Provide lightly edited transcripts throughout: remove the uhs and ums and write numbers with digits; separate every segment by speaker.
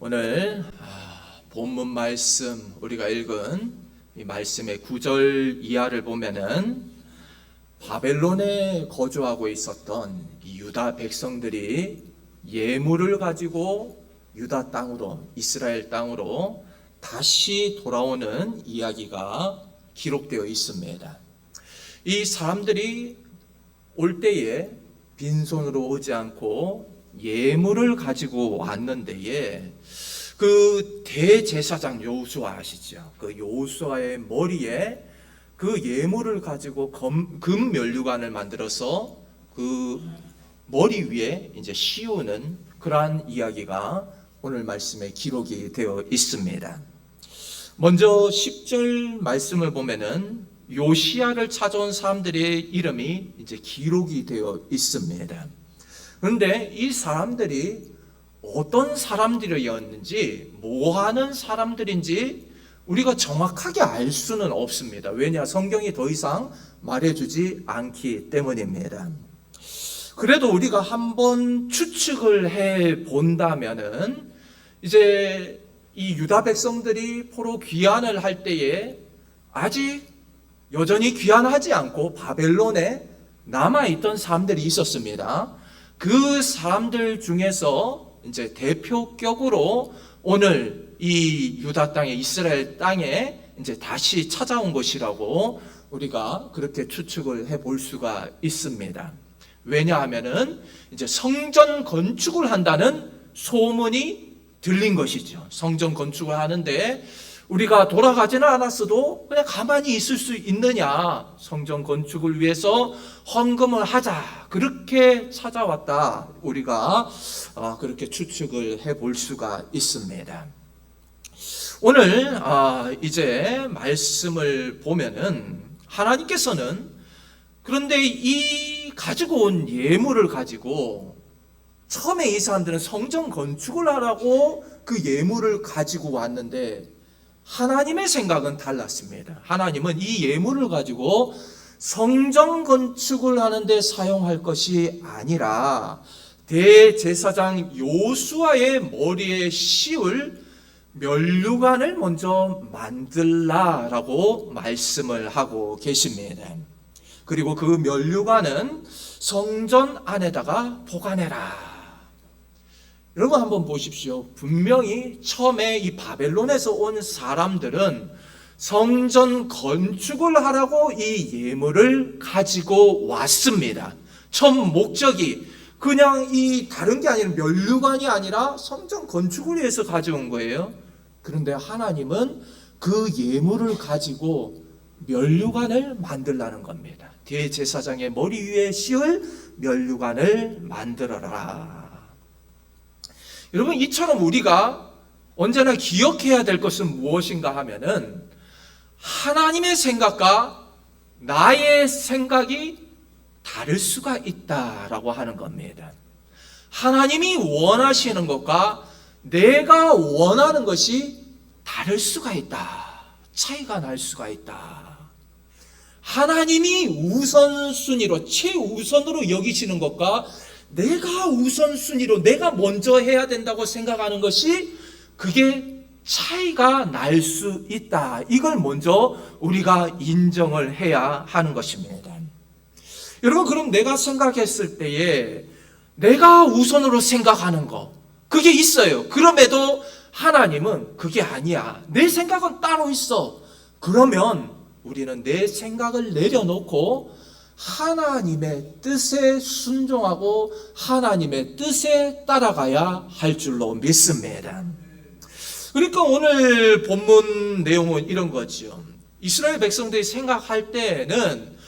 Speaker 1: 오늘 본문 말씀 우리가 읽은 이 말씀의 9절 이하를 보면은 바벨론에 거주하고 있었던 이 유다 백성들이 예물을 가지고 유다 땅으로, 이스라엘 땅으로 다시 돌아오는 이야기가 기록되어 있습니다. 이 사람들이 올 때에 빈손으로 오지 않고 예물을 가지고 왔는데에 그 대제사장 여호수아 아시죠? 그 여호수아의 머리에 그 예물을 가지고 금 면류관을 만들어서 그 머리 위에 이제 씌우는 그러한 이야기가 오늘 말씀에 기록이 되어 있습니다. 먼저 10절 말씀을 보면은 요시야를 찾아온 사람들의 이름이 이제 기록이 되어 있습니다. 그런데 이 사람들이 어떤 사람들이었는지, 뭐 하는 사람들인지 우리가 정확하게 알 수는 없습니다. 왜냐? 성경이 더 이상 말해주지 않기 때문입니다. 그래도 우리가 한번 추측을 해 본다면은 이제 이 유다 백성들이 포로 귀환을 할 때에 아직 여전히 귀환하지 않고 바벨론에 남아있던 사람들이 있었습니다. 그 사람들 중에서 이제 대표격으로 오늘 이 유다 땅에, 이스라엘 땅에 이제 다시 찾아온 것이라고 우리가 그렇게 추측을 해볼 수가 있습니다. 왜냐하면은 이제 성전 건축을 한다는 소문이 들린 것이죠. 성전 건축을 하는데 우리가 돌아가지는 않았어도 그냥 가만히 있을 수 있느냐, 성전 건축을 위해서 헌금을 하자, 그렇게 찾아왔다, 우리가 그렇게 추측을 해볼 수가 있습니다. 오늘 이제 말씀을 보면은 하나님께서는 그런데 이 가지고 온 예물을 가지고 처음에 이 사람들은 성전 건축을 하라고 그 예물을 가지고 왔는데 하나님의 생각은 달랐습니다. 하나님은 이 예물을 가지고 성전 건축을 하는데 사용할 것이 아니라 대제사장 요수아의 머리에 씌울 면류관을 먼저 만들라라고 말씀을 하고 계십니다. 그리고 그 면류관은 성전 안에다가 보관해라. 여러분 한번 보십시오. 분명히 처음에 이 바벨론에서 온 사람들은 성전 건축을 하라고 이 예물을 가지고 왔습니다. 처음 목적이 그냥 이 다른 게 아니라 면류관이 아니라 성전 건축을 위해서 가져온 거예요. 그런데 하나님은 그 예물을 가지고 면류관을 만들라는 겁니다. 대제사장의 머리 위에 씌울 면류관을 만들어라. 여러분, 이처럼 우리가 언제나 기억해야 될 것은 무엇인가 하면은 하나님의 생각과 나의 생각이 다를 수가 있다라고 하는 겁니다. 하나님이 원하시는 것과 내가 원하는 것이 다를 수가 있다. 차이가 날 수가 있다. 하나님이 우선순위로, 최우선으로 여기시는 것과 내가 우선순위로 내가 먼저 해야 된다고 생각하는 것이 그게 차이가 날 수 있다. 이걸 먼저 우리가 인정을 해야 하는 것입니다. 여러분, 그럼 내가 생각했을 때에 내가 우선으로 생각하는 거 그게 있어요. 그럼에도 하나님은 그게 아니야. 내 생각은 따로 있어. 그러면 우리는 내 생각을 내려놓고 하나님의 뜻에 순종하고 하나님의 뜻에 따라가야 할 줄로 믿습니다. 그러니까 오늘 본문 내용은 이런 거죠. 이스라엘 백성들이 생각할 때는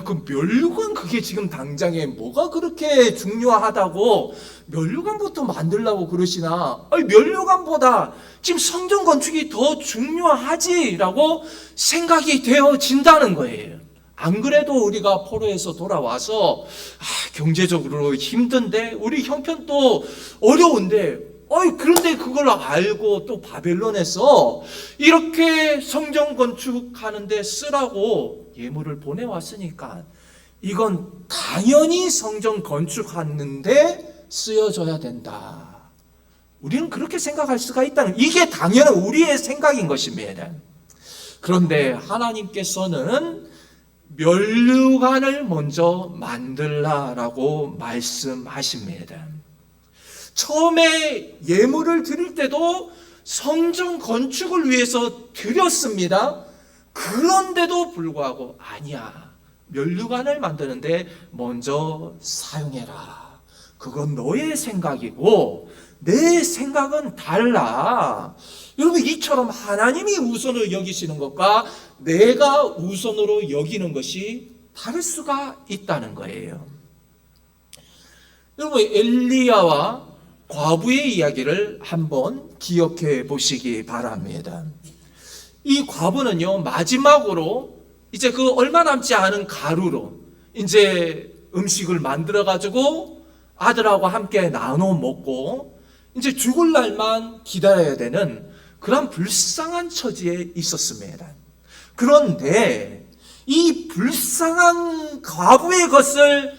Speaker 1: 그 면류관 그게 지금 당장에 뭐가 그렇게 중요하다고 면류관부터 만들려고 그러시나? 면류관보다 지금 성전 건축이 더 중요하지라고 생각이 되어진다는 거예요. 안 그래도 우리가 포로에서 돌아와서 경제적으로 힘든데 우리 형편도 어려운데 그런데 그걸 알고 또 바벨론에서 이렇게 성전 건축하는데 쓰라고 예물을 보내왔으니까 이건 당연히 성전 건축하는데 쓰여져야 된다. 우리는 그렇게 생각할 수가 있다는, 이게 당연한 우리의 생각인 것입니다. 그런데 하나님께서는 면류관을 먼저 만들라라고 말씀하십니다. 처음에 예물을 드릴 때도 성전 건축을 위해서 드렸습니다. 그런데도 불구하고 아니야, 면류관을 만드는데 먼저 사용해라. 그건 너의 생각이고 내 생각은 달라. 여러분, 이처럼 하나님이 우선으로 여기시는 것과 내가 우선으로 여기는 것이 다를 수가 있다는 거예요. 여러분, 엘리야와 과부의 이야기를 한번 기억해 보시기 바랍니다. 이 과부는요, 마지막으로 이제 그 얼마 남지 않은 가루로 이제 음식을 만들어 가지고 아들하고 함께 나눠 먹고 이제 죽을 날만 기다려야 되는 그런 불쌍한 처지에 있었습니다. 그런데 이 불쌍한 과부의 것을,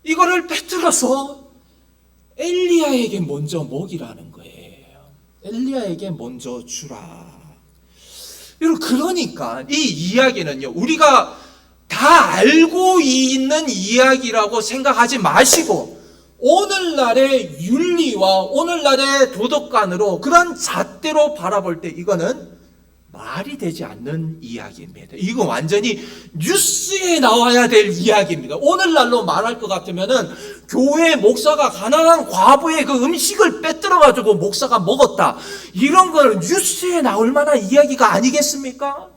Speaker 1: 이거를 빼뜨려서 엘리야에게 먼저 먹이라는 거예요. 엘리야에게 먼저 주라. 여러분, 그러니까 이 이야기는요, 우리가 다 알고 있는 이야기라고 생각하지 마시고 오늘날의 윤리와 오늘날의 도덕관으로 그런 잣대로 바라볼 때 이거는 말이 되지 않는 이야기입니다. 이거 완전히 뉴스에 나와야 될 이야기입니다. 오늘날로 말할 것 같으면은 교회 목사가 가난한 과부의 그 음식을 빼들어 가지고 목사가 먹었다, 이런 걸 뉴스에 나올 만한 이야기가 아니겠습니까?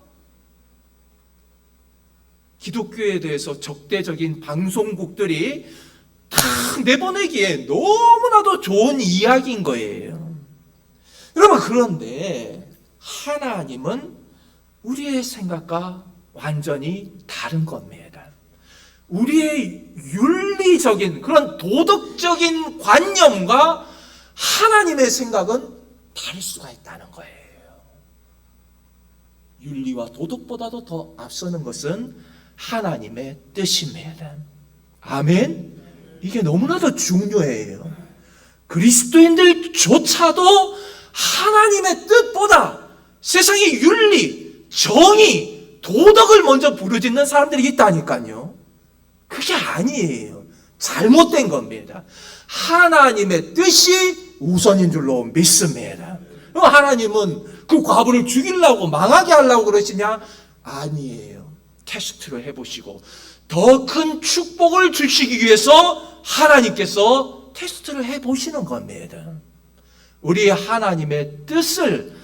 Speaker 1: 기독교에 대해서 적대적인 방송국들이 다 내보내기에 너무나도 좋은 이야기인 거예요. 여러분, 그런데 하나님은 우리의 생각과 완전히 다른 겁니다. 우리의 윤리적인 그런 도덕적인 관념과 하나님의 생각은 다를 수가 있다는 거예요. 윤리와 도덕보다도 더 앞서는 것은 하나님의 뜻입니다. 아멘. 이게 너무나도 중요해요. 그리스도인들조차도 하나님의 뜻보다 세상의 윤리, 정의, 도덕을 먼저 부르짖는 사람들이 있다니까요. 그게 아니에요. 잘못된 겁니다. 하나님의 뜻이 우선인 줄로 믿습니다. 하나님은 그 과부를 죽이려고, 망하게 하려고 그러시냐? 아니에요. 테스트를 해보시고 더 큰 축복을 주시기 위해서 하나님께서 테스트를 해보시는 겁니다. 우리 하나님의 뜻을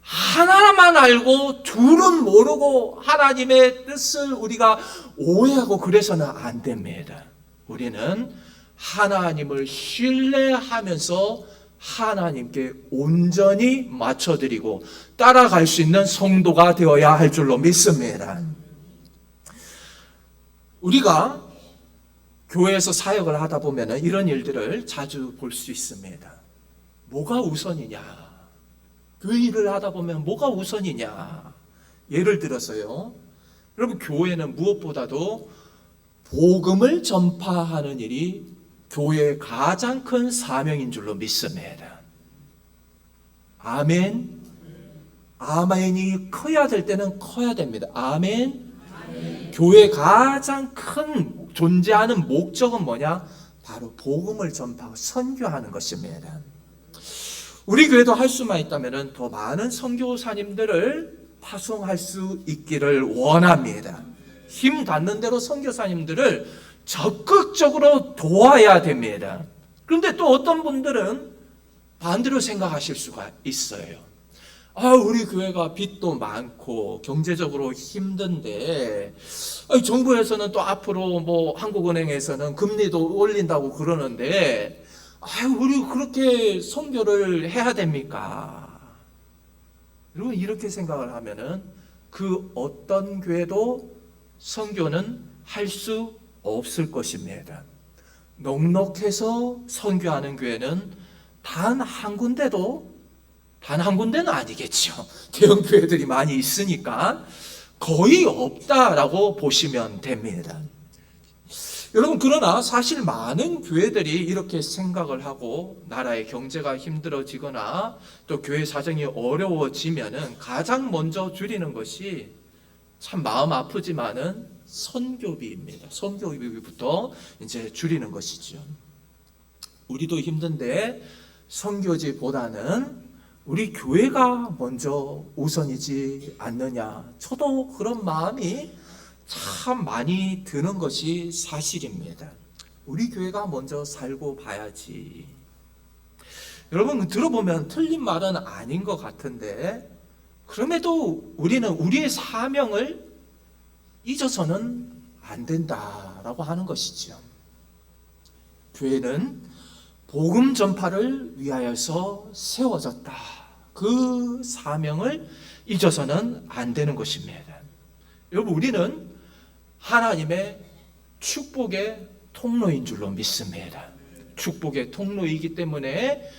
Speaker 1: 하나만 알고 둘은 모르고 하나님의 뜻을 우리가 오해하고 그래서는 안 됩니다. 우리는 하나님을 신뢰하면서 하나님께 온전히 맞춰드리고 따라갈 수 있는 성도가 되어야 할 줄로 믿습니다. 우리가 교회에서 사역을 하다 보면 이런 일들을 자주 볼 수 있습니다. 뭐가 우선이냐? 교회 일을 하다 보면 뭐가 우선이냐? 예를 들어서요, 여러분, 교회는 무엇보다도 복음을 전파하는 일이 교회의 가장 큰 사명인 줄로 믿습니다. 아멘. 아멘이 커야 될 때는 커야 됩니다. 아멘. 교회의 가장 큰 존재하는 목적은 뭐냐? 바로 복음을 전파하고 선교하는 것입니다. 우리 교회도 할 수만 있다면 더 많은 선교사님들을 파송할 수 있기를 원합니다. 힘 닿는 대로 선교사님들을 적극적으로 도와야 됩니다. 그런데 또 어떤 분들은 반대로 생각하실 수가 있어요. 우리 교회가 빚도 많고 경제적으로 힘든데 정부에서는 또 앞으로 한국은행에서는 금리도 올린다고 그러는데 우리 그렇게 선교를 해야 됩니까? 여러분, 이렇게 생각을 하면은 그 어떤 교회도 선교는 할 수 없을 것입니다. 넉넉해서 선교하는 교회는 단 한 군데는 아니겠죠. 대형 교회들이 많이 있으니까 거의 없다라고 보시면 됩니다. 여러분, 그러나 사실 많은 교회들이 이렇게 생각을 하고 나라의 경제가 힘들어지거나 또 교회 사정이 어려워지면은 가장 먼저 줄이는 것이 참 마음 아프지만은 선교비입니다. 선교비부터 이제 줄이는 것이죠. 우리도 힘든데 선교지보다는 우리 교회가 먼저 우선이지 않느냐. 저도 그런 마음이 참 많이 드는 것이 사실입니다. 우리 교회가 먼저 살고 봐야지. 여러분, 들어보면 틀린 말은 아닌 것 같은데 그럼에도 우리는 우리의 사명을 잊어서는 안 된다라고 하는 것이죠. 교회는 복음 전파를 위하여서 세워졌다. 그 사명을 잊어서는 안 되는 것입니다. 여러분, 우리는 하나님의 축복의 통로인 줄로 믿습니다. 축복의 통로이기 때문에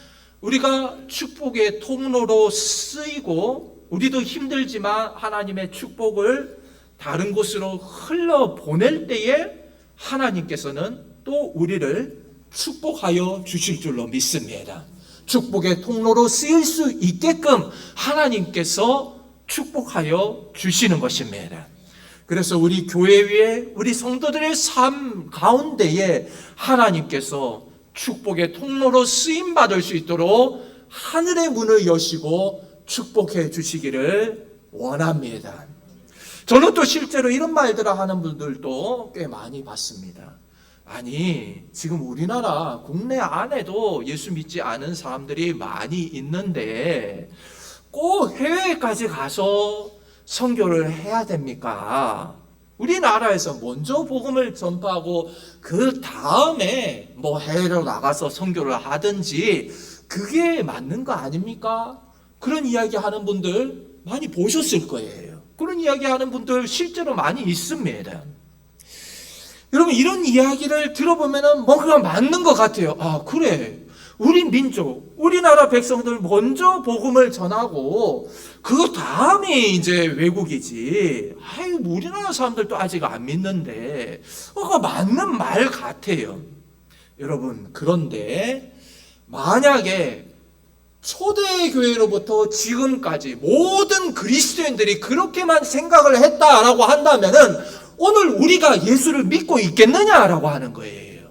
Speaker 1: 우리가 축복의 통로로 쓰이고 우리도 힘들지만 하나님의 축복을 다른 곳으로 흘러보낼 때에 하나님께서는 또 우리를 축복하여 주실 줄로 믿습니다. 축복의 통로로 쓰일 수 있게끔 하나님께서 축복하여 주시는 것입니다. 그래서 우리 교회 위에 우리 성도들의 삶 가운데에 하나님께서 축복의 통로로 쓰임받을 수 있도록 하늘의 문을 여시고 축복해 주시기를 원합니다. 저는 또 실제로 이런 말들을 하는 분들도 꽤 많이 봤습니다. 아니, 지금 우리나라 국내 안에도 예수 믿지 않은 사람들이 많이 있는데 꼭 해외까지 가서 선교를 해야 됩니까? 우리나라에서 먼저 복음을 전파하고 그 다음에 뭐 해외로 나가서 선교를 하든지 그게 맞는 거 아닙니까? 그런 이야기 하는 분들 많이 보셨을 거예요. 그런 이야기 하는 분들 실제로 많이 있습니다. 여러분, 이런 이야기를 들어보면 뭔가 맞는 것 같아요. 아, 그래. 우리 민족, 우리나라 백성들 먼저 복음을 전하고 그 다음에 이제 외국이지. 아유, 우리나라 사람들도 아직 안 믿는데 그거 맞는 말 같아요. 여러분, 그런데 만약에 초대교회로부터 지금까지 모든 그리스도인들이 그렇게만 생각을 했다라고 한다면은 오늘 우리가 예수를 믿고 있겠느냐라고 하는 거예요.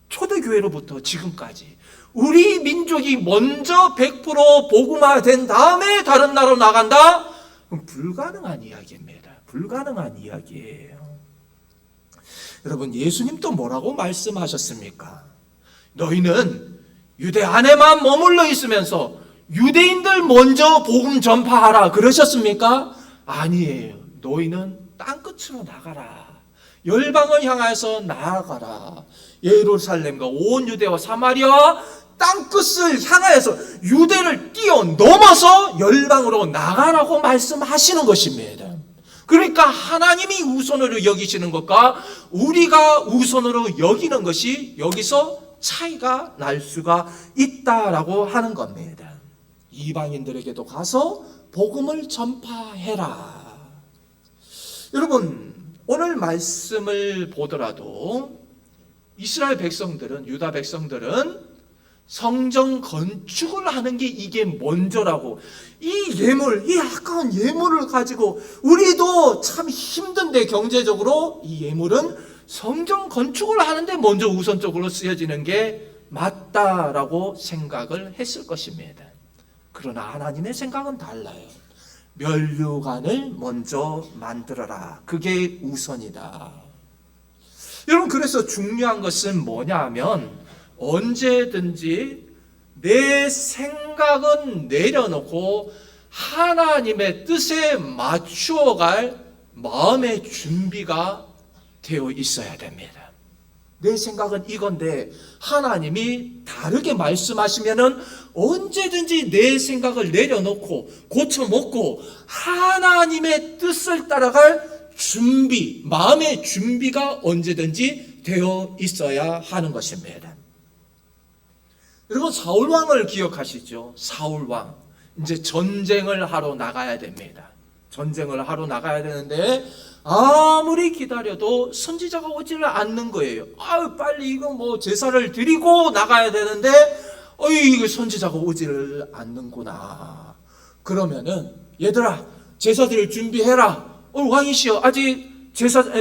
Speaker 1: 초대교회로부터 지금까지 우리 민족이 먼저 100% 복음화된 다음에 다른 나라로 나간다? 그럼 불가능한 이야기입니다. 불가능한 이야기예요. 여러분, 예수님도 뭐라고 말씀하셨습니까? 너희는 유대 안에만 머물러 있으면서 유대인들 먼저 복음 전파하라 그러셨습니까? 아니에요. 너희는 땅끝으로 나가라. 열방을 향해서 나아가라. 예루살렘과 온 유대와 사마리아 땅끝을 향하여서 유대를 뛰어넘어서 열방으로 나가라고 말씀하시는 것입니다. 그러니까 하나님이 우선으로 여기시는 것과 우리가 우선으로 여기는 것이 여기서 차이가 날 수가 있다라고 하는 겁니다. 이방인들에게도 가서 복음을 전파해라. 여러분, 오늘 말씀을 보더라도 이스라엘 백성들은, 유다 백성들은 성전 건축을 하는 게 이게 먼저라고, 이 예물, 이 아까운 예물을 가지고 우리도 참 힘든데 경제적으로 이 예물은 성전 건축을 하는데 먼저 우선적으로 쓰여지는 게 맞다라고 생각을 했을 것입니다. 그러나 하나님의 생각은 달라요. 면류관을 먼저 만들어라. 그게 우선이다. 여러분, 그래서 중요한 것은 뭐냐 하면 언제든지 내 생각은 내려놓고 하나님의 뜻에 맞추어 갈 마음의 준비가 되어 있어야 됩니다. 내 생각은 이건데 하나님이 다르게 말씀하시면은 언제든지 내 생각을 내려놓고 고쳐먹고 하나님의 뜻을 따라갈 준비, 마음의 준비가 언제든지 되어 있어야 하는 것입니다. 여러분, 사울왕을 기억하시죠? 사울왕. 이제 전쟁을 하러 나가야 됩니다. 전쟁을 하러 나가야 되는데 아무리 기다려도 선지자가 오지를 않는 거예요. 빨리 이거 뭐 제사를 드리고 나가야 되는데 이거 선지자가 오지를 않는구나. 그러면은 얘들아, 제사 드릴 준비해라. 왕이시여, 아직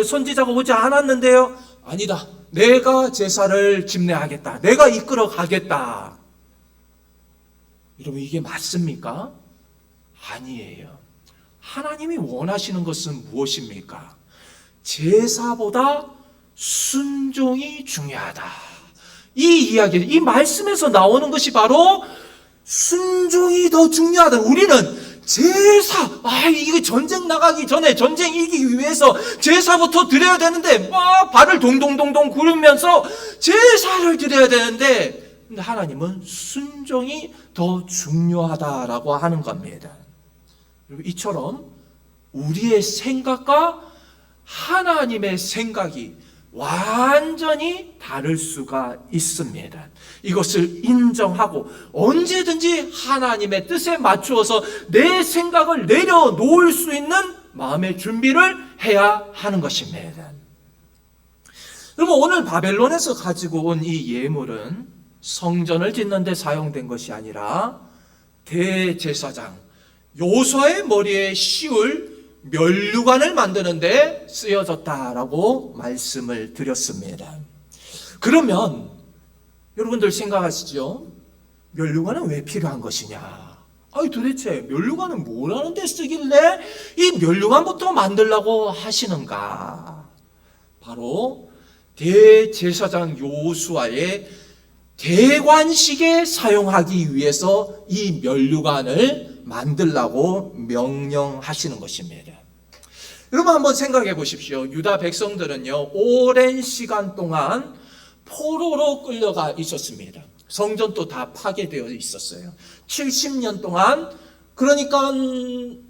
Speaker 1: 선지자가 오지 않았는데요. 아니다, 내가 제사를 집례하겠다, 내가 이끌어 가겠다. 여러분, 이게 맞습니까? 아니에요. 하나님이 원하시는 것은 무엇입니까? 제사보다 순종이 중요하다. 이 이야기, 이 말씀에서 나오는 것이 바로 순종이 더 중요하다. 우리는 제사, 이거 전쟁 나가기 전에, 전쟁 이기기 위해서 제사부터 드려야 되는데 발을 동동동동 구르면서 제사를 드려야 되는데, 근데 하나님은 순종이 더 중요하다라고 하는 겁니다. 이처럼 우리의 생각과 하나님의 생각이 완전히 다를 수가 있습니다. 이것을 인정하고 언제든지 하나님의 뜻에 맞추어서 내 생각을 내려놓을 수 있는 마음의 준비를 해야 하는 것입니다. 여러분, 오늘 바벨론에서 가지고 온 이 예물은 성전을 짓는 데 사용된 것이 아니라 대제사장 요수아의 머리에 씌울 면류관을 만드는 데 쓰여졌다라고 말씀을 드렸습니다. 그러면 여러분들 생각하시죠? 면류관은 왜 필요한 것이냐? 도대체 면류관은 뭘 하는 데 쓰길래 이 면류관부터 만들라고 하시는가? 바로 대제사장 요수아의 대관식에 사용하기 위해서 이 면류관을 만들라고 명령하시는 것입니다. 여러분, 한번 생각해 보십시오. 유다 백성들은요, 오랜 시간 동안 포로로 끌려가 있었습니다. 성전도 다 파괴되어 있었어요. 70년 동안, 그러니까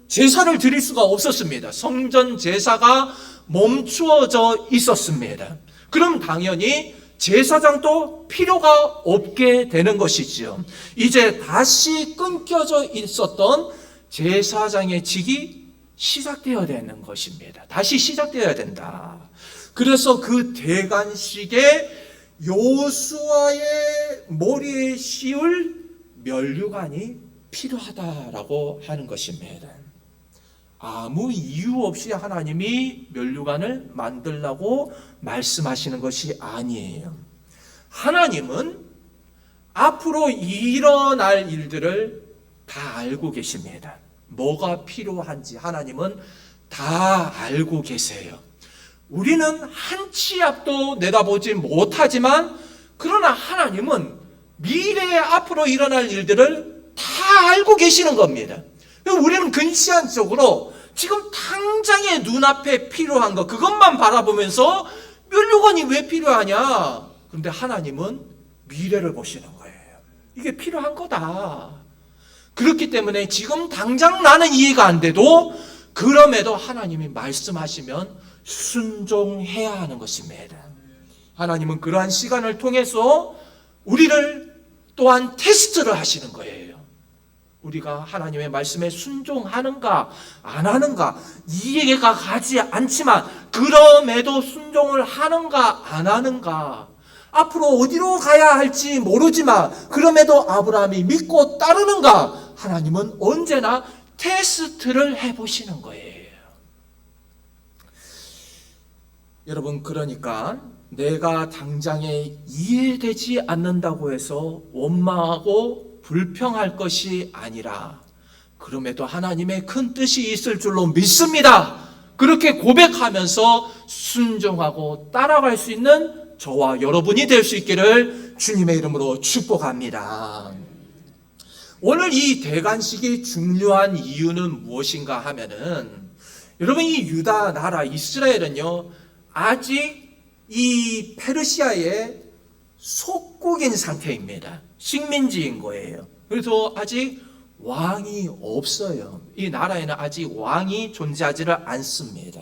Speaker 1: 제사를 드릴 수가 없었습니다. 성전 제사가 멈추어져 있었습니다. 그럼 당연히 제사장도 필요가 없게 되는 것이지요. 이제 다시 끊겨져 있었던 제사장의 직이 시작되어야 되는 것입니다. 다시 시작되어야 된다. 그래서 그 대관식에 요수아의 머리에 씌울 면류관이 필요하다라고 하는 것입니다. 아무 이유 없이 하나님이 면류관을 만들라고 말씀하시는 것이 아니에요. 하나님은 앞으로 일어날 일들을 다 알고 계십니다. 뭐가 필요한지 하나님은 다 알고 계세요. 우리는 한 치 앞도 내다보지 못하지만, 그러나 하나님은 미래에 앞으로 일어날 일들을 다 알고 계시는 겁니다. 우리는 근시안적으로 지금 당장의 눈앞에 필요한 거, 그것만 바라보면서 면류관이 왜 필요하냐? 그런데 하나님은 미래를 보시는 거예요. 이게 필요한 거다. 그렇기 때문에 지금 당장 나는 이해가 안 돼도, 그럼에도 하나님이 말씀하시면 순종해야 하는 것입니다. 하나님은 그러한 시간을 통해서 우리를 또한 테스트를 하시는 거예요. 우리가 하나님의 말씀에 순종하는가 안 하는가 이해가 가지 않지만, 그럼에도 순종을 하는가 안 하는가, 앞으로 어디로 가야 할지 모르지만 그럼에도 아브라함이 믿고 따르는가, 하나님은 언제나 테스트를 해보시는 거예요. 여러분, 그러니까 내가 당장에 이해되지 않는다고 해서 원망하고 불평할 것이 아니라, 그럼에도 하나님의 큰 뜻이 있을 줄로 믿습니다, 그렇게 고백하면서 순종하고 따라갈 수 있는 저와 여러분이 될 수 있기를 주님의 이름으로 축복합니다. 오늘 이 대관식이 중요한 이유는 무엇인가 하면은, 여러분, 이 유다 나라 이스라엘은요, 아직 이 페르시아의 속국인 상태입니다. 식민지인 거예요. 그래서 아직 왕이 없어요. 이 나라에는 아직 왕이 존재하지를 않습니다.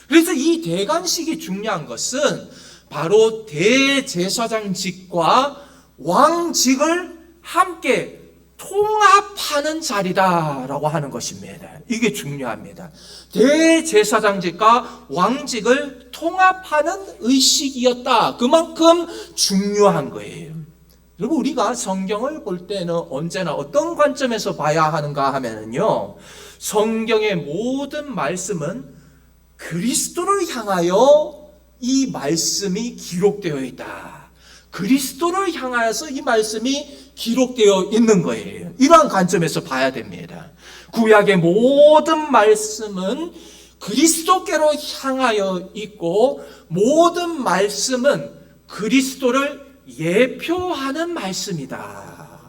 Speaker 1: 그래서 이 대관식이 중요한 것은 바로 대제사장직과 왕직을 함께 통합하는 자리다라고 하는 것입니다. 이게 중요합니다. 대제사장직과 왕직을 통합하는 의식이었다. 그만큼 중요한 거예요. 여러분, 우리가 성경을 볼 때는 언제나 어떤 관점에서 봐야 하는가 하면은요, 성경의 모든 말씀은 그리스도를 향하여 이 말씀이 기록되어 있다. 그리스도를 향하여서 이 말씀이 기록되어 있는 거예요. 이러한 관점에서 봐야 됩니다. 구약의 모든 말씀은 그리스도께로 향하여 있고, 모든 말씀은 그리스도를 예표하는 말씀이다.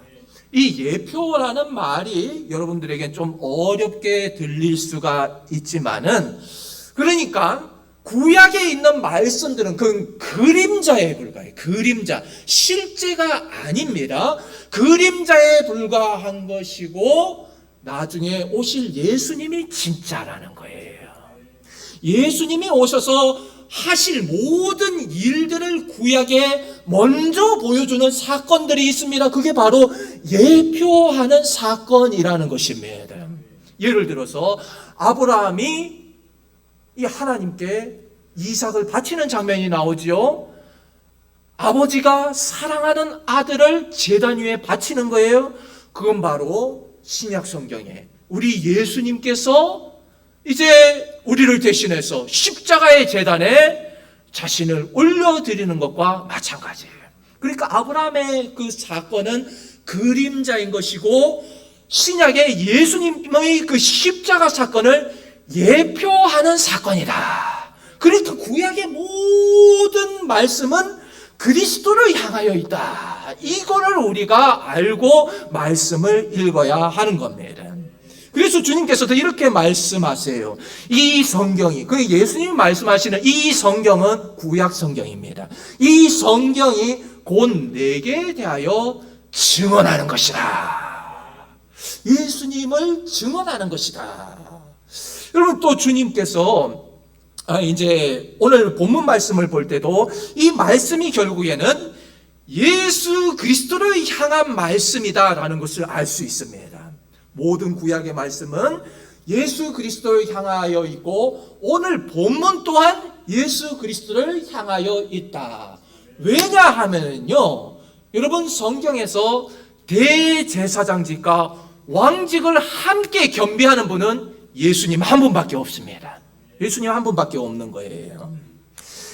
Speaker 1: 이 예표라는 말이 여러분들에겐 좀 어렵게 들릴 수가 있지만은, 그러니까 구약에 있는 말씀들은 그 그림자에 불과해요. 그림자, 실제가 아닙니다. 그림자에 불과한 것이고, 나중에 오실 예수님이 진짜라는 거예요. 예수님이 오셔서 하실 모든 일들을 구약에 먼저 보여주는 사건들이 있습니다. 그게 바로 예표하는 사건이라는 것입니다. 예를 들어서 아브라함이 이 하나님께 이삭을 바치는 장면이 나오지요. 아버지가 사랑하는 아들을 제단 위에 바치는 거예요. 그건 바로 신약 성경에 우리 예수님께서 이제 우리를 대신해서 십자가의 제단에 자신을 올려드리는 것과 마찬가지예요. 그러니까 아브라함의 그 사건은 그림자인 것이고, 신약의 예수님의 그 십자가 사건을 예표하는 사건이다. 그러니까 구약의 모든 말씀은 그리스도를 향하여 있다. 이거를 우리가 알고 말씀을 읽어야 하는 겁니다. 그래서 주님께서도 이렇게 말씀하세요. 이 성경이, 그 예수님이 말씀하시는 이 성경은 구약 성경입니다. 이 성경이 곧 내게 대하여 증언하는 것이다. 예수님을 증언하는 것이다. 여러분, 또 주님께서 이제 오늘 본문 말씀을 볼 때도 이 말씀이 결국에는 예수 그리스도를 향한 말씀이다라는 것을 알 수 있습니다. 모든 구약의 말씀은 예수 그리스도를 향하여 있고, 오늘 본문 또한 예수 그리스도를 향하여 있다. 왜냐하면요, 여러분, 성경에서 대제사장직과 왕직을 함께 겸비하는 분은 예수님 한 분밖에 없습니다. 예수님 한 분밖에 없는 거예요.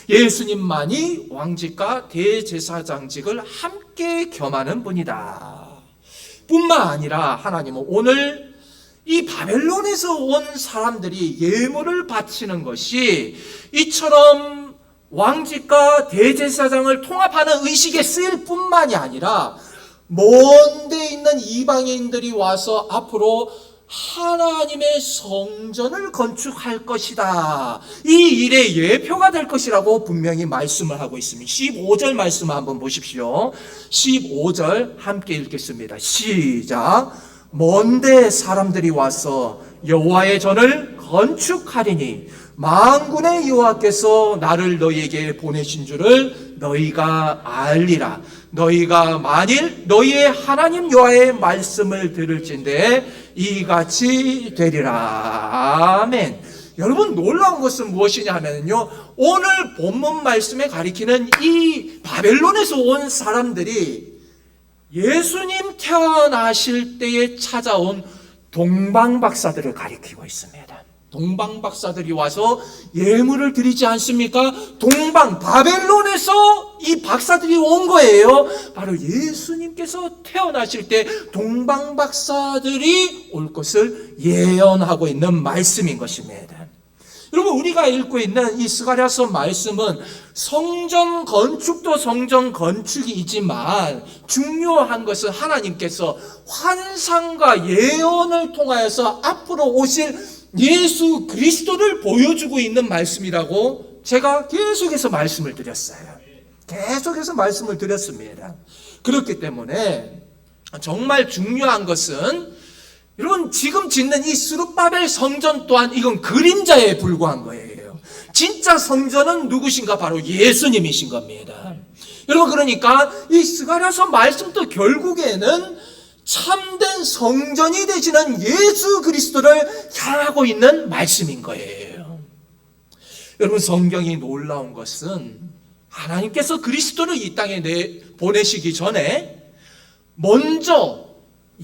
Speaker 1: 예수님만이 왕직과 대제사장직을 함께 겸하는 분이다. 뿐만 아니라 하나님은 오늘 이 바벨론에서 온 사람들이 예물을 바치는 것이 이처럼 왕직과 대제사장을 통합하는 의식에 쓰일 뿐만이 아니라, 먼 데 있는 이방인들이 와서 앞으로 하나님의 성전을 건축할 것이다. 이 일의 예표가 될 것이라고 분명히 말씀을 하고 있습니다. 15절 말씀 한번 보십시오. 15절 함께 읽겠습니다. 시작. 먼데 사람들이 와서 여호와의 전을 건축하리니 만군의 여호와께서 나를 너희에게 보내신 줄을 너희가 알리라. 너희가 만일 너희의 하나님 여호와의 말씀을 들을진대 이같이 되리라. 아멘. 여러분, 놀라운 것은 무엇이냐 하면요, 오늘 본문 말씀에 가리키는 이 바벨론에서 온 사람들이 예수님 태어나실 때에 찾아온 동방박사들을 가리키고 있습니다. 동방박사들이 와서 예물을 드리지 않습니까? 바벨론에서 이 박사들이 온 거예요. 바로 예수님께서 태어나실 때 동방박사들이 올 것을 예언하고 있는 말씀인 것입니다. 여러분, 우리가 읽고 있는 이 스가랴서 말씀은 성전 건축도 성전 건축이지만 중요한 것은 하나님께서 환상과 예언을 통하여서 앞으로 오실 예수 그리스도를 보여주고 있는 말씀이라고 제가 계속해서 말씀을 드렸어요. 계속해서 말씀을 드렸습니다. 그렇기 때문에 정말 중요한 것은, 여러분, 지금 짓는 이 스룹바벨 성전 또한 이건 그림자에 불과한 거예요. 진짜 성전은 누구신가? 바로 예수님이신 겁니다. 여러분, 그러니까 이 스가랴서 말씀도 결국에는 참된 성전이 되시는 예수 그리스도를 향하고 있는 말씀인 거예요. 여러분, 성경이 놀라운 것은 하나님께서 그리스도를 이 땅에 보내시기 전에 먼저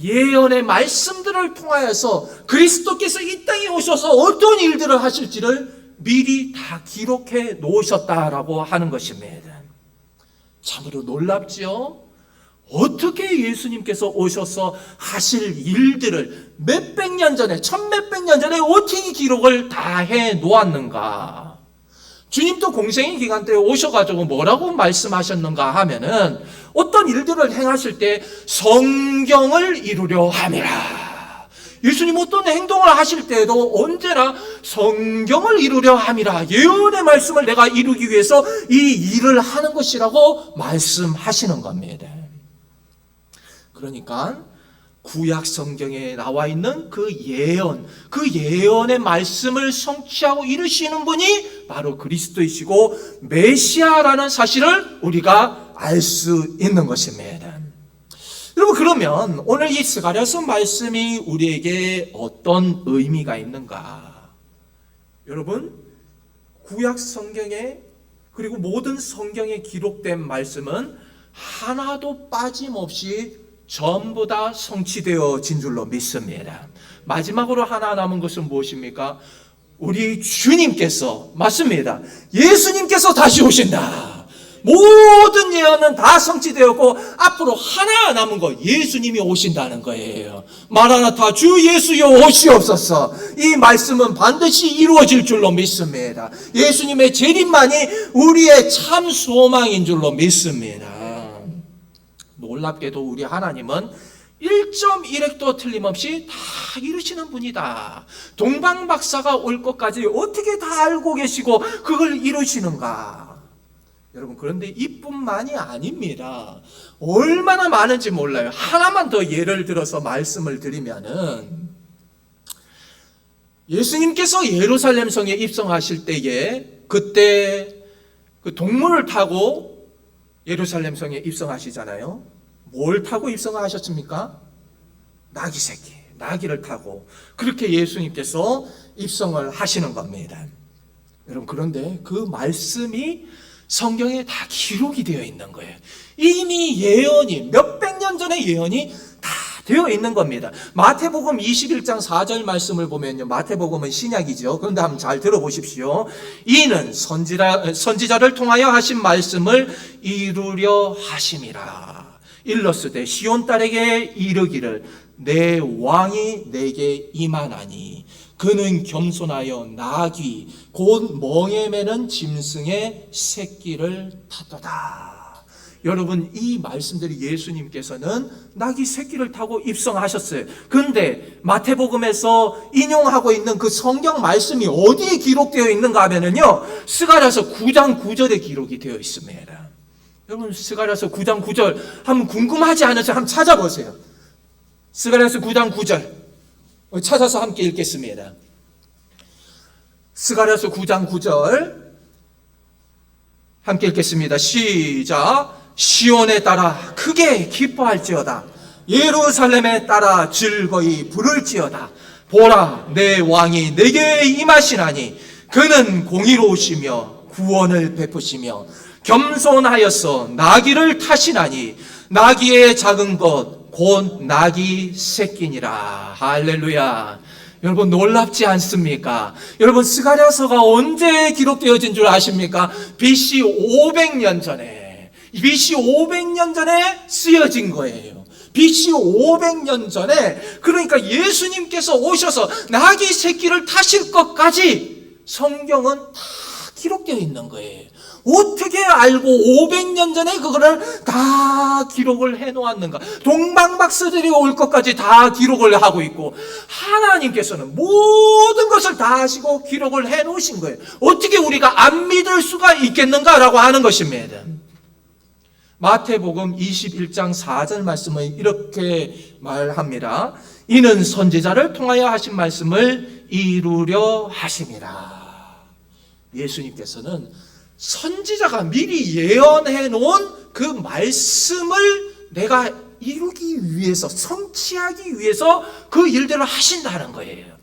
Speaker 1: 예언의 말씀들을 통하여서 그리스도께서 이 땅에 오셔서 어떤 일들을 하실지를 미리 다 기록해 놓으셨다라고 하는 것입니다. 참으로 놀랍지요? 어떻게 예수님께서 오셔서 하실 일들을 몇백 년 전에, 천몇백 년 전에 어떻게 기록을 다 해 놓았는가? 주님도 공생의 기간 때 오셔가지고 뭐라고 말씀하셨는가 하면은 어떤 일들을 행하실 때 성경을 이루려 함이라. 예수님 어떤 행동을 하실 때에도 언제나 성경을 이루려 함이라. 예언의 말씀을 내가 이루기 위해서 이 일을 하는 것이라고 말씀하시는 겁니다. 그러니까 구약 성경에 나와 있는 그 예언의 말씀을 성취하고 이루시는 분이 바로 그리스도이시고 메시아라는 사실을 우리가 알 수 있는 것입니다. 여러분, 그러면 오늘 이 스가랴서 말씀이 우리에게 어떤 의미가 있는가? 여러분, 구약 성경에 그리고 모든 성경에 기록된 말씀은 하나도 빠짐없이 전부 다 성취되어진 줄로 믿습니다. 마지막으로 하나 남은 것은 무엇입니까? 우리 주님께서, 맞습니다, 예수님께서 다시 오신다. 모든 예언은 다 성취되었고 앞으로 하나 남은 거, 예수님이 오신다는 거예요. 마라나타, 주 예수여 오시옵소서. 이 말씀은 반드시 이루어질 줄로 믿습니다. 예수님의 재림만이 우리의 참 소망인 줄로 믿습니다. 놀랍게도 우리 하나님은 1.1획도 틀림없이 다 이루시는 분이다. 동방박사가 올 것까지 어떻게 다 알고 계시고 그걸 이루시는가? 여러분, 그런데 이뿐만이 아닙니다. 얼마나 많은지 몰라요. 하나만 더 예를 들어서 말씀을 드리면은, 예수님께서 예루살렘 성에 입성하실 때에 그때 그 동물을 타고 예루살렘 성에 입성하시잖아요. 뭘 타고 입성하셨습니까? 나귀 새끼, 나귀를 타고 그렇게 예수님께서 입성을 하시는 겁니다. 여러분, 그런데 그 말씀이 성경에 다 기록이 되어 있는 거예요. 이미 예언이, 몇백 년 전의 예언이 다 되어 있는 겁니다. 마태복음 21장 4절 말씀을 보면요, 마태복음은 신약이죠. 그런데 한번 잘 들어보십시오. 이는 선지자를 통하여 하신 말씀을 이루려 하심이라. 일러스되 시온 딸에게 이르기를 내 왕이 내게 임하나니 그는 겸손하여 나귀 곧 멍에 매는 짐승의 새끼를 탔도다. 여러분, 이 말씀들이 예수님께서는 나귀 새끼를 타고 입성하셨어요. 그런데 마태복음에서 인용하고 있는 그 성경 말씀이 어디에 기록되어 있는가 하면은요, 스가랴서 9장 9절에 기록이 되어 있습니다. 여러분, 스가랴서 9장 9절 한번 궁금하지 않으세요? 한번 찾아보세요. 스가랴서 9장 9절 찾아서 함께 읽겠습니다. 스가랴서 9장 9절 함께 읽겠습니다. 시작. 시온에 따라 크게 기뻐할지어다. 예루살렘에 따라 즐거이 부를지어다. 보라, 내 왕이 내게 임하시나니 그는 공의로우시며 구원을 베푸시며 겸손하여서 나귀를 타시나니 나귀의 작은 것 곧 나귀 새끼니라. 할렐루야. 여러분, 놀랍지 않습니까? 여러분, 스가랴서가 언제 기록되어진 줄 아십니까? BC 500년 전에, BC 500년 전에 쓰여진 거예요. BC 500년 전에, 그러니까 예수님께서 오셔서 나귀 새끼를 타실 것까지 성경은 다 기록되어 있는 거예요. 어떻게 알고 500년 전에 그거를 다 기록을 해놓았는가? 동방박사들이 올 것까지 다 기록을 하고 있고 하나님께서는 모든 것을 다 하시고 기록을 해놓으신 거예요. 어떻게 우리가 안 믿을 수가 있겠는가라고 하는 것입니다. 마태복음 21장 4절 말씀을 이렇게 말합니다. 이는 선지자를 통하여 하신 말씀을 이루려 하심이라. 예수님께서는 선지자가 미리 예언해 놓은 그 말씀을 내가 이루기 위해서, 성취하기 위해서 그 일들을 하신다는 거예요.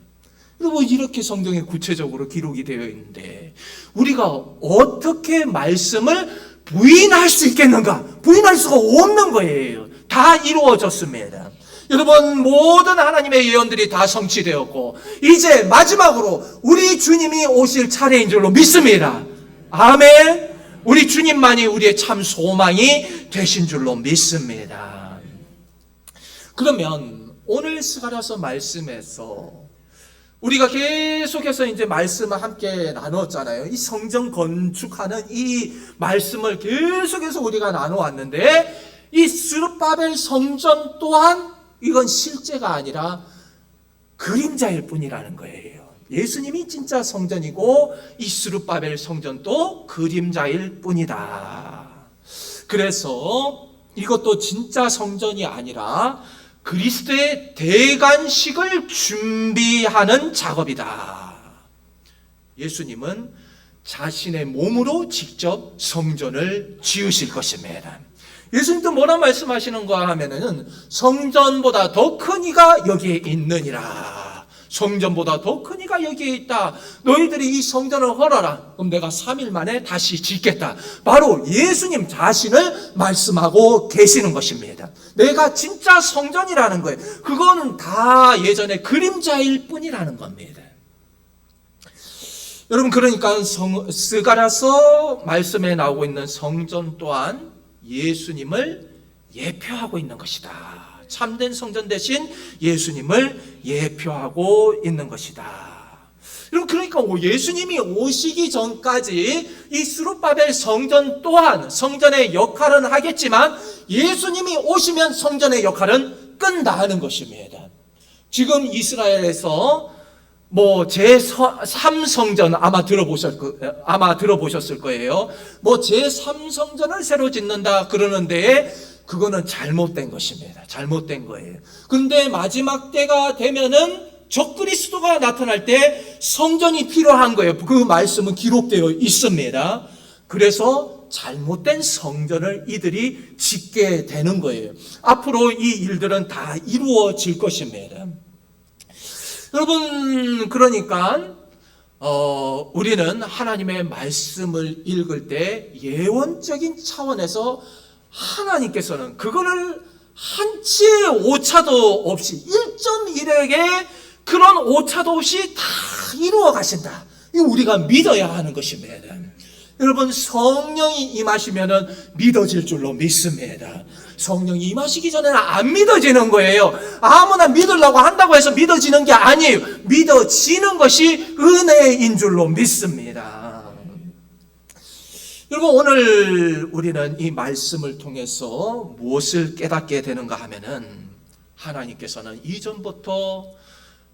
Speaker 1: 여러분, 이렇게 성경에 구체적으로 기록이 되어 있는데 우리가 어떻게 말씀을 부인할 수 있겠는가? 부인할 수가 없는 거예요. 다 이루어졌습니다. 여러분, 모든 하나님의 예언들이 다 성취되었고 이제 마지막으로 우리 주님이 오실 차례인 줄로 믿습니다. 아멘. 우리 주님만이 우리의 참 소망이 되신 줄로 믿습니다. 그러면 오늘 스가랴서 말씀에서 우리가 계속해서 이제 말씀을 함께 나눴잖아요. 이 성전 건축하는 이 말씀을 계속해서 우리가 나눠왔는데 이 스룹바벨 성전 또한 이건 실제가 아니라 그림자일 뿐이라는 거예요. 예수님이 진짜 성전이고 이 스룹바벨 성전도 그림자일 뿐이다. 그래서 이것도 진짜 성전이 아니라 그리스도의 대관식을 준비하는 작업이다. 예수님은 자신의 몸으로 직접 성전을 지으실 것입니다. 예수님도 뭐라 말씀하시는가 하면은 성전보다 더 큰 이가 여기에 있느니라. 성전보다 더 큰 이가 여기에 있다. 너희들이 이 성전을 헐어라. 그럼 내가 3일 만에 다시 짓겠다. 바로 예수님 자신을 말씀하고 계시는 것입니다. 내가 진짜 성전이라는 거예요. 그거는 다 예전에 그림자일 뿐이라는 겁니다. 여러분, 그러니까 스가랴서 말씀에 나오고 있는 성전 또한 예수님을 예표하고 있는 것이다. 참된 성전 대신 예수님을 예표하고 있는 것이다. 여러분, 그러니까 예수님이 오시기 전까지 이 스룹바벨 성전 또한 성전의 역할은 하겠지만 예수님이 오시면 성전의 역할은 끝나는 것입니다. 지금 이스라엘에서 제3성전 아마 들어보셨을 거예요. 제3성전을 새로 짓는다 그러는데 그거는 잘못된 것입니다. 잘못된 거예요. 그런데 마지막 때가 되면은 적그리스도가 나타날 때 성전이 필요한 거예요. 그 말씀은 기록되어 있습니다. 그래서 잘못된 성전을 이들이 짓게 되는 거예요. 앞으로 이 일들은 다 이루어질 것입니다. 여러분, 그러니까 우리는 하나님의 말씀을 읽을 때 예언적인 차원에서 하나님께서는 그거를 한치의 오차도 없이 1.1에게 그런 오차도 없이 다 이루어 가신다. 이거 우리가 믿어야 하는 것입니다. 여러분, 성령이 임하시면은 믿어질 줄로 믿습니다. 성령이 임하시기 전에는 안 믿어지는 거예요. 아무나 믿으려고 한다고 해서 믿어지는 게 아니에요. 믿어지는 것이 은혜인 줄로 믿습니다. 여러분, 오늘 우리는 이 말씀을 통해서 무엇을 깨닫게 되는가 하면은 하나님께서는 이전부터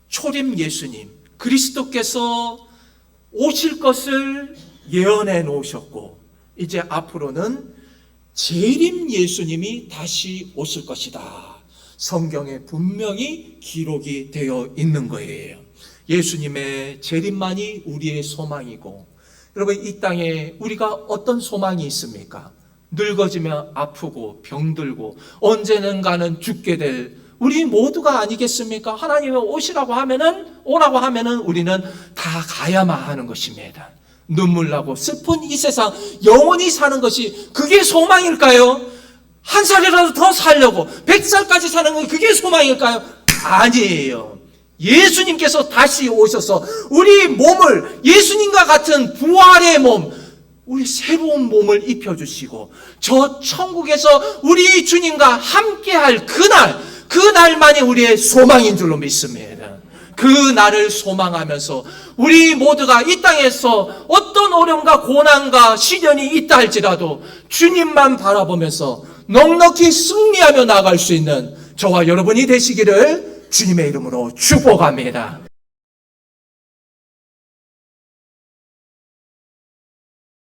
Speaker 1: 초림 예수님 그리스도께서 오실 것을 예언해 놓으셨고 이제 앞으로는 재림 예수님이 다시 오실 것이다. 성경에 분명히 기록이 되어 있는 거예요. 예수님의 재림만이 우리의 소망이고, 여러분, 이 땅에 우리가 어떤 소망이 있습니까? 늙어지면 아프고 병들고 언젠가는 죽게 될 우리 모두가 아니겠습니까? 하나님이 오라고 하면은 우리는 다 가야만 하는 것입니다. 눈물 나고 슬픈 이 세상 영원히 사는 것이 그게 소망일까요? 한 살이라도 더 살려고 100살까지 사는 건 그게 소망일까요? 아니에요. 예수님께서 다시 오셔서 우리 몸을 예수님과 같은 부활의 몸, 우리 새로운 몸을 입혀주시고 저 천국에서 우리 주님과 함께할 그날만이 우리의 소망인 줄로 믿습니다. 그 날을 소망하면서 우리 모두가 이 땅에서 어떤 어려움과 고난과 시련이 있다 할지라도 주님만 바라보면서 넉넉히 승리하며 나아갈 수 있는 저와 여러분이 되시기를 주님의 이름으로 축복합니다.